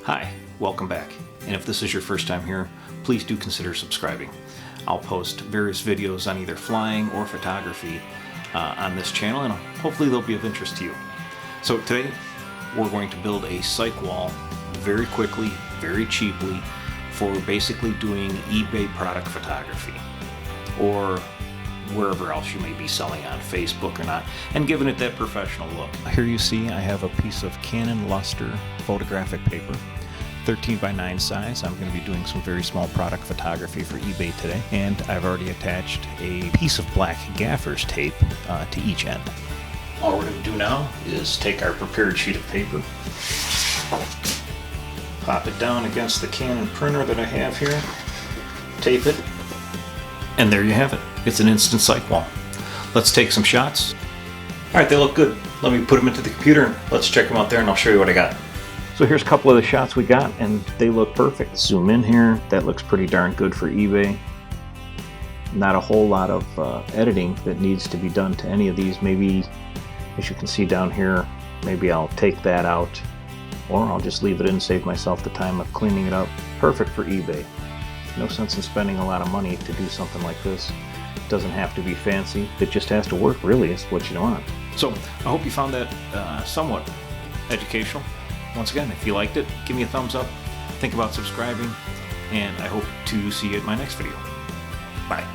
Hi, welcome back. And if this is your first time here, please do consider subscribing. I'll post various videos on either flying or photography on this channel, and hopefully they'll be of interest to you. So today, we're going to build a cyc wall very quickly, very cheaply, for basically doing eBay product photography, or wherever else you may be selling on Facebook or not, and giving it that professional look. Here you see I have a piece of Canon luster photographic paper, 13 by 9 size. I'm going to be doing some very small product photography for eBay today, and I've already attached a piece of black gaffer's tape to each end. All we're going to do now is take our prepared sheet of paper, pop it down against the Canon printer that I have here, tape it, and there you have it. It's an instant cyc wall. Let's take some shots. All right, they look good. Let me put them into the computer. Let's check them out there and I'll show you what I got. So here's a couple of the shots we got and they look perfect. Zoom in here. That looks pretty darn good for eBay. Not a whole lot of editing that needs to be done to any of these. Maybe, as you can see down here, maybe I'll take that out, or I'll just leave it in, save myself the time of cleaning it up. Perfect for eBay. No sense in spending a lot of money to do something like this. It doesn't have to be fancy. It just has to work, really. It's what you want. So I hope you found that somewhat educational. Once again, if you liked it, give me a thumbs up. Think about subscribing, and I hope to see you at my next video. Bye.